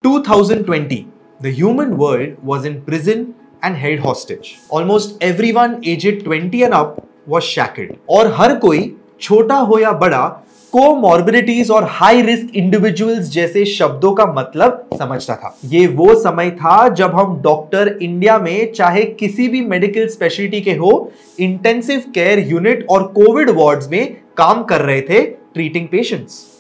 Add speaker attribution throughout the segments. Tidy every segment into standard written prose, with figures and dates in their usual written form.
Speaker 1: 2020, the human world was in prison and held hostage. Almost everyone aged 20 and up was shackled. और हर कोई छोटा हो या बड़ा कोमॉर्बिडिटीज और हाई रिस्क इंडिविजुअल्स जैसे शब्दों का मतलब समझता था। ये वो समय था जब हम डॉक्टर इंडिया में चाहे किसी भी मेडिकल स्पेशलिटी के हो, इंटेंसिव केयर यूनिट और कोविड वार्ड्स में काम कर रहे थे ट्रीटिंग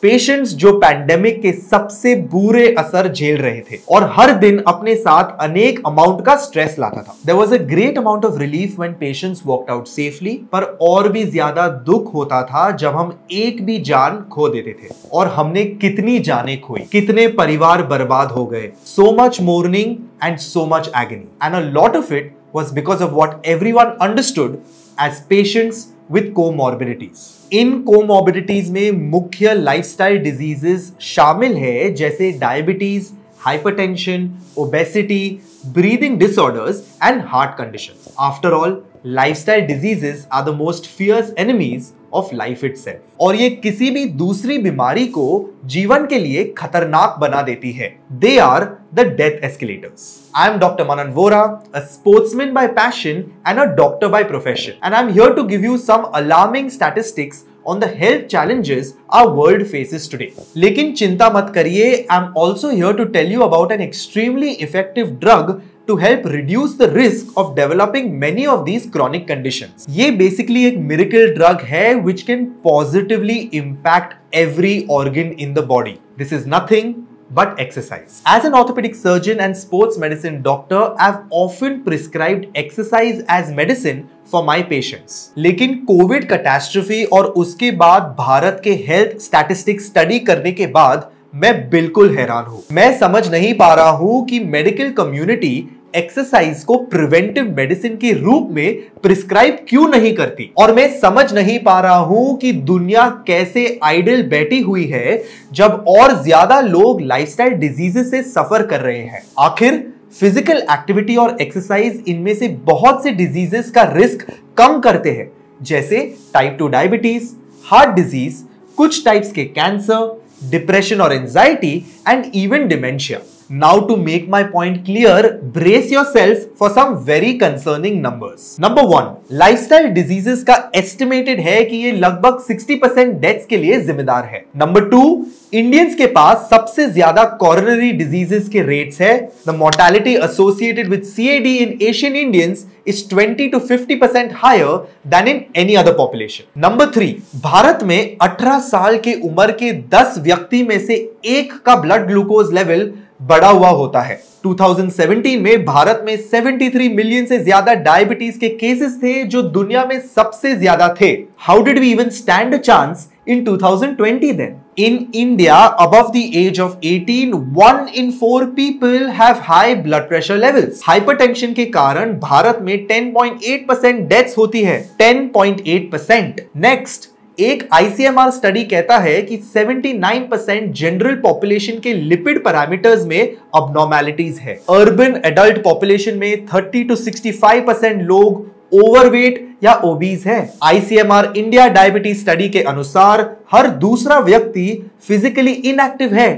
Speaker 1: पेशेंट्स जो पैंडेमिक के सबसे बुरे असर झेल रहे थे और हर दिन अपने साथ अनेक अमाउंट का स्ट्रेस लाता था। There was a great amount of relief when patients walked out safely, पर और भी ज्यादा दुख होता था जब हम एक भी जान खो देते थे। और हमने कितनी जानें खोई, कितने परिवार बर्बाद हो गए। So much mourning and so much agony, and a lot of it was because of what everyone understood as patients with comorbidities. इन कोमॉर्बिडिटीज में मुख्य लाइफस्टाइल डिजीजेस शामिल है, जैसे diabetes, hypertension, obesity, breathing disorders and heart conditions. After all, lifestyle diseases are the most fierce enemies of life itself, और ये किसी भी दूसरी बीमारी को जीवन के लिए खतरनाक बना देती है। They are the death escalators. I am Dr. Manan Vora, a sportsman by passion and a doctor by profession, and I'm here to give you some alarming statistics on the health challenges our world faces today. लेकिन चिंता मत करिए, I'm also here to tell you about an extremely effective drug to help reduce the risk of developing many of these chronic conditions. ये basically एक miracle drug है which can positively impact every organ in the body. This is nothing but exercise. As an orthopedic surgeon and sports medicine doctor, I've often prescribed exercise as medicine for my patients. लेकिन Covid catastrophe और उसके बाद भारत के health statistics study करने के बाद मैं बिल्कुल हैरान हूं। मैं समझ नहीं पा रहा हूं कि मेडिकल कम्युनिटी एक्सरसाइज को प्रिवेंटिव मेडिसिन के रूप में प्रिस्क्राइब क्यों नहीं करती, और मैं समझ नहीं पा रहा हूं कि दुनिया कैसे आइडल बैठी हुई है जब और ज्यादा लोग लाइफस्टाइल डिजीजेस से सफर कर रहे हैं। आखिर फिजिकल एक्टिविटी और एक्सरसाइज इनमें से बहुत से डिजीजेस का रिस्क कम करते हैं, जैसे टाइप 2 डायबिटीज, हार्ट डिजीज, कुछ टाइप्स के कैंसर, डिप्रेशन और anxiety and even dementia. Now to make my point clear, brace yourself for some very concerning numbers. Number 1, lifestyle diseases का estimated है कि ये लगभग 60% deaths के लिए जिम्मेदार है। Number 2, Indians के पास सबसे ज्यादा coronary diseases के rates है। The mortality associated with CAD in Asian Indians is 20 to 50% higher than in any other population. Number 3, Bharat में 18 साल के उम्र के 10 व्यक्ति में से एक का ब्लड ग्लूकोज लेवल बढ़ा हुआ होता है। 2017 में भारत में 73 मिलियन से ज्यादा डायबिटीज के केसेस थे, जो दुनिया में सबसे ज्यादा थे। How did we even stand a chance in 2020 then? In India, above the age of 18, 1 in 4 people have high blood pressure levels. Hypertension के कारण भारत में 10.8% डेथ्स होती है। 10.8%। नेक्स्ट, एक ICMR स्टडी कहता है कि 79% जनरल पॉपुलेशन के लिपिड पैरामीटर्स में अबनॉर्मैलिटीज है। अर्बन एडल्ट पॉपुलेशन में 30 to 65% लोग ओवरवेट या ओबीज है। ICMR इंडिया डायबिटीज स्टडी के अनुसार हर दूसरा व्यक्ति फिजिकली इनएक्टिव है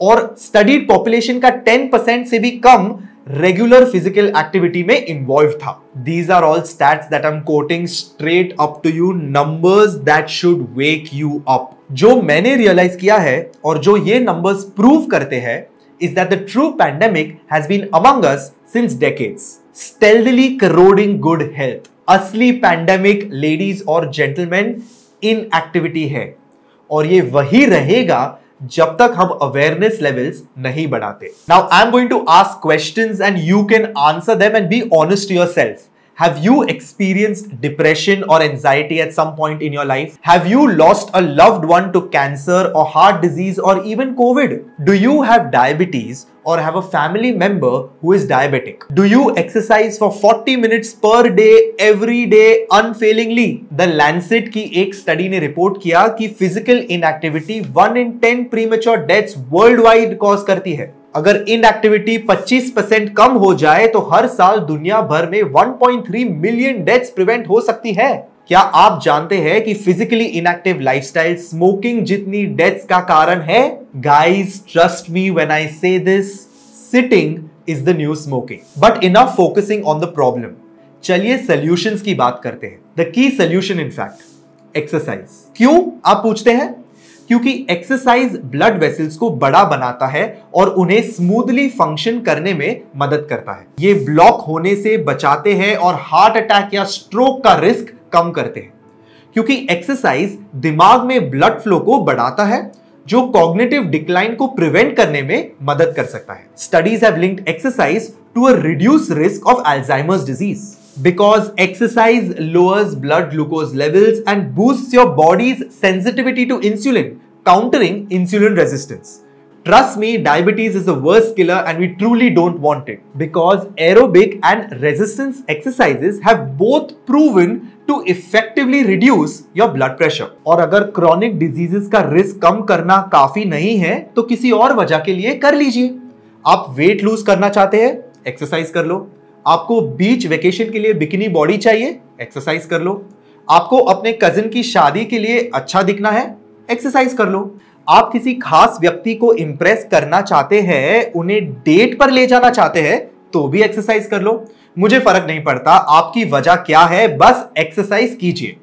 Speaker 1: और स्टडीड पॉपुलेशन का 10% से भी कम रेगुलर फिजिकल एक्टिविटी में इन्वॉल्व था। These are all stats that I'm quoting straight up to you, numbers that should wake you up. जो मैंने रियलाइज किया है और जो ये नंबर्स प्रूव करते हैं is that the true pandemic has been among us since decades, stealthily corroding good health. असली पैंडेमिक, लेडीज और जेंटलमैन, इनएक्टिविटी है, और ये वही रहेगा जब तक हम अवेयरनेस लेवल्स नहीं बढ़ाते। Now I am going to ask questions and you can answer them and be honest to yourself. Have you experienced depression or anxiety at some point in your life? Have you lost a loved one to cancer or heart disease or even COVID? Do you have diabetes or have a family member who is diabetic? Do you exercise for 40 minutes per day, every day, unfailingly? The Lancet की एक study ने report किया कि physical inactivity 1 in 10 premature deaths worldwide cause करती है। अगर inactivity 25% कम हो जाए तो हर साल दुनिया भर में 1.3 मिलियन डेथ्स प्रिवेंट हो सकती है। क्या आप जानते हैं कि फिजिकली इनएक्टिव लाइफस्टाइल स्मोकिंग जितनी डेथ्स का कारण है? Guys, trust me when I say this, sitting is the new smoking. But enough focusing on the problem, चलिए सॉल्यूशंस की बात करते हैं। The key solution in fact exercise. क्यों आप पूछते हैं? क्योंकि एक्सरसाइज ब्लड वेसल्स को बड़ा बनाता है और उन्हें स्मूथली फंक्शन करने में मदद करता है। ये ब्लॉक होने से बचाते हैं और हार्ट अटैक या स्ट्रोक का रिस्क कम करते हैं, क्योंकि एक्सरसाइज दिमाग में ब्लड फ्लो को बढ़ाता है जो कॉग्निटिव डिक्लाइन को प्रिवेंट करने में मदद कर सकता है। Studies have linked exercise to a reduce risk of Alzheimer's disease because exercise lowers blood glucose levels and boosts your body's sensitivity to insulin, countering insulin resistance. Trust me, diabetes is the worst killer and we truly don't want it, because aerobic and resistance exercises have both proven to effectively reduce your blood pressure. और अगर chronic diseases का risk कम करना काफी नहीं है तो किसी और वजह के लिए कर लीजिए। आप weight lose करना चाहते हैं, एक्सरसाइज कर लो। आपको बीच वेकेशन के लिए बिकिनी बॉडी चाहिए, एक्सरसाइज कर लो। आपको अपने कजिन की शादी के लिए अच्छा दिखना है, एक्सरसाइज कर लो। आप किसी खास व्यक्ति को इंप्रेस करना चाहते हैं, उन्हें डेट पर ले जाना चाहते हैं, तो भी एक्सरसाइज कर लो। मुझे फर्क नहीं पड़ता आपकी वजह क्या है, बस एक्सरसाइज कीजिए।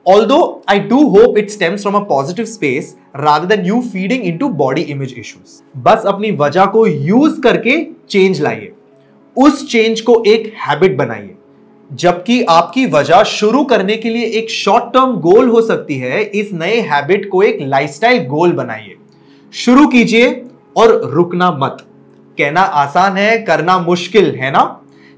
Speaker 1: Although I do hope it stems from a positive space rather than you feeding into body image issues. बस अपनी वजह को यूज करके चेंज लाइए, उस चेंज को एक हैबिट बनाइए। जबकि आपकी वजह शुरू करने के लिए एक शॉर्ट टर्म गोल हो सकती है, इस नए हैबिट को एक लाइफस्टाइल गोल बनाइए। शुरू कीजिए और रुकना मत। कहना आसान है, करना मुश्किल है ना?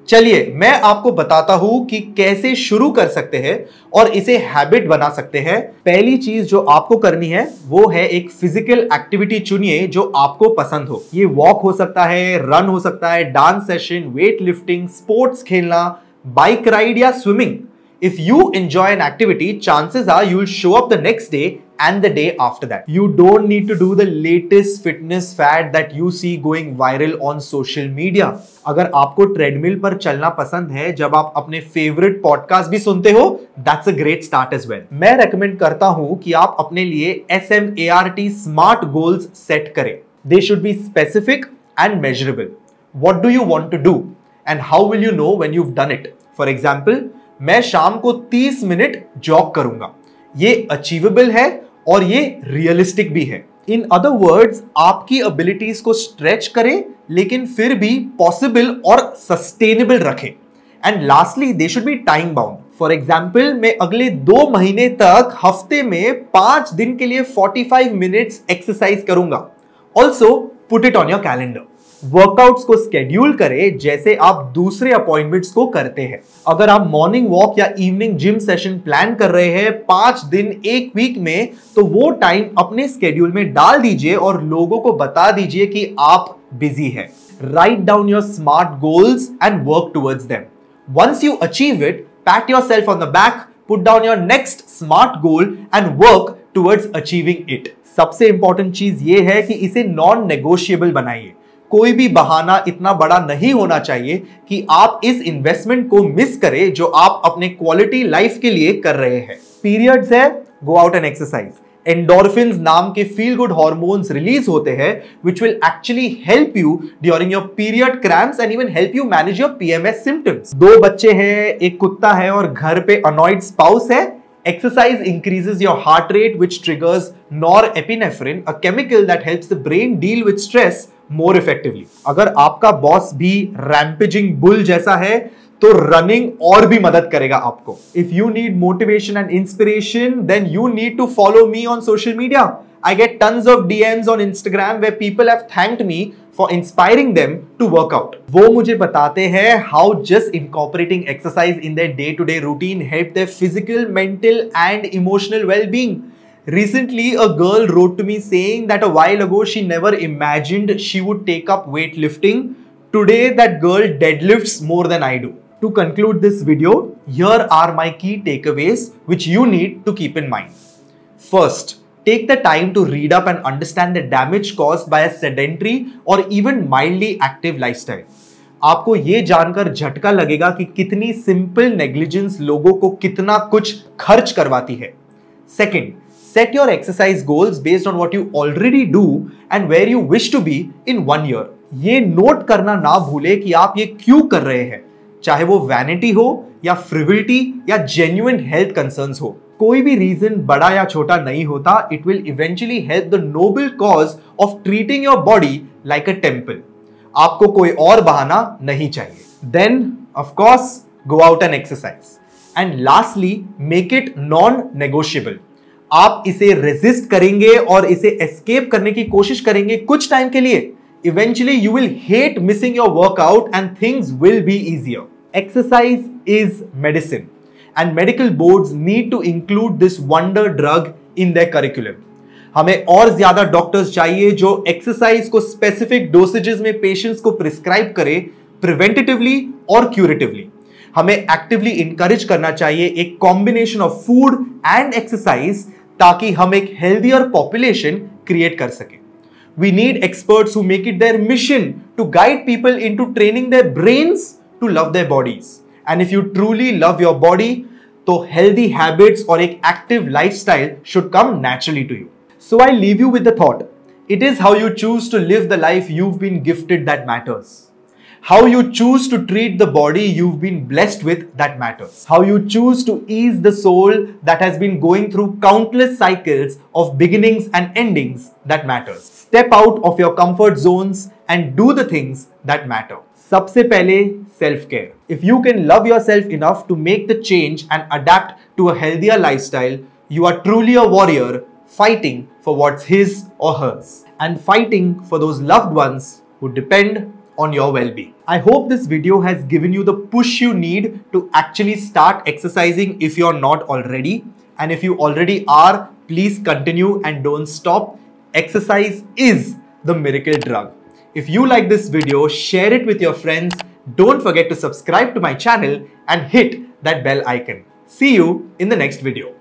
Speaker 1: चलिए मैं आपको बताता हूं कि कैसे शुरू कर सकते हैं और इसे हैबिट बना सकते हैं। पहली चीज जो आपको करनी है वो है एक फिजिकल एक्टिविटी चुनिए जो आपको पसंद हो। ये वॉक हो सकता है, रन हो सकता है, dance session, weight lifting, sports खेलना, बाइक राइड या swimming. If you enjoy an activity, chances are you'll show up the next day and the day after that. You don't need to do the latest fitness fad that you see going viral on social media. अगर आपको treadmill पर चलना पसंद है जब आप अपने favourite podcast भी सुनते हो, that's a great start as well. मैं रेकमेंड करता हूं कि आप अपने लिए SMART स्मार्ट गोल्स सेट करें. They should be specific and measurable. What do you want to do and how will you know when you've done it? For example, मैं शाम को 30 मिनट जॉग करूंगा। ये अचीवेबल है और ये रियलिस्टिक भी है। इन अदर वर्ड्स, आपकी एबिलिटीज को स्ट्रेच करें लेकिन फिर भी पॉसिबल और सस्टेनेबल रखें। And lastly, they should be time bound. For example, मैं अगले 2 महीने तक हफ्ते में 5 दिन के लिए 45 मिनट्स एक्सरसाइज करूंगा। Also put it on your calendar. Workouts को स्केड्यूल करें जैसे आप दूसरे अपॉइंटमेंट्स को करते हैं। अगर आप मॉर्निंग वॉक या इवनिंग जिम सेशन प्लान कर रहे हैं 5 दिन एक वीक में, तो वो टाइम अपने स्केड्यूल में डाल दीजिए और लोगों को बता दीजिए कि आप बिजी हैं। Write down your smart goals and work towards them. Once you achieve it, pat yourself on the back, put down your next smart goal and work towards achieving it. सबसे इंपॉर्टेंट चीज ये है कि इसे non negotiable बनाइए। कोई भी बहाना इतना बड़ा नहीं होना चाहिए कि आप इस इन्वेस्टमेंट को मिस करें जो आप अपने क्वालिटी लाइफ के लिए कर रहे हैं। पीरियड्स है, गो आउट एंड एक्सरसाइज। एंडोर्फिन्स नाम के फील गुड हार्मोन्स रिलीज होते हैं which will actually help you during your period cramps and even help you manage your PMS symptoms. 2 बच्चे हैं, एक कुत्ता है और घर पे अनॉयड स्पाउस है। Exercise increases your heart rate, which triggers norepinephrine, a chemical that helps the brain deal with stress more effectively. अगर आपका बॉस भी rampaging bull जैसा है तो रनिंग और भी मदद करेगा आपको। If you need motivation and inspiration, then you need to follow me on social media. I get tons of DMs on Instagram where people have thanked me for inspiring them to work out. वो मुझे बताते हैं how just incorporating exercise in their day-to-day routine helped their physical, mental and emotional well-being. Recently, a girl wrote to me saying that a while ago she never imagined she would take up weightlifting. Today, that girl deadlifts more than I do. To conclude this video, here are my key takeaways which you need to keep in mind. First, take the time to read up and understand the damage caused by a sedentary or even mildly active lifestyle. आपको ये जानकर झटका लगेगा कि कितनी simple negligence लोगों को कितना कुछ खर्च करवाती है। Second, set your exercise goals based on what you already do and where you wish to be in 1 year. ये नोट करना ना भूले कि आप ये क्यों कर रहे हैं, चाहे वो वैनिटी हो या फ्रिविलिटी या जेन्युइन हेल्थ कंसर्न्स हो। कोई भी रीजन बड़ा या छोटा नहीं होता, it will eventually help the noble cause of treating your body like a temple. आपको कोई और बहाना नहीं चाहिए। Then of course go out and exercise. And lastly make it non negotiable. आप इसे रेजिस्ट करेंगे और इसे एस्केप करने की कोशिश करेंगे कुछ टाइम के लिए, eventually you will hate missing your workout and things will be easier. Exercise is medicine and medical boards need to include this wonder drug in their curriculum. हमें और ज्यादा डॉक्टर्स चाहिए जो एक्सरसाइज को स्पेसिफिक डोसेजेस में patients को prescribe करे, preventively और क्यूरेटिवली। हमें एक्टिवली इंकरेज करना चाहिए एक combination of food and exercise, ताकि हम एक हेल्दियर पॉपुलेशन क्रिएट कर सके। We need experts who make it their mission to guide people into training their brains to love their bodies. And if you truly love your body, तो healthy habits और एक active lifestyle should come naturally to you. So I leave you with the thought, it is how you choose to live the life you've been gifted that matters. How you choose to treat the body you've been blessed with that matters. How you choose to ease the soul that has been going through countless cycles of beginnings and endings that matters. Step out of your comfort zones and do the things that matter. सबसे पहले self-care. If you can love yourself enough to make the change and adapt to a healthier lifestyle, you are truly a warrior fighting for what's his or hers and fighting for those loved ones who depend on your well-being. I hope this video has given you the push you need to actually start exercising if you're not already. And if you already are, please continue and don't stop. Exercise is the miracle drug. If you like this video, share it with your friends. Don't forget to subscribe to my channel and hit that bell icon. See you in the next video.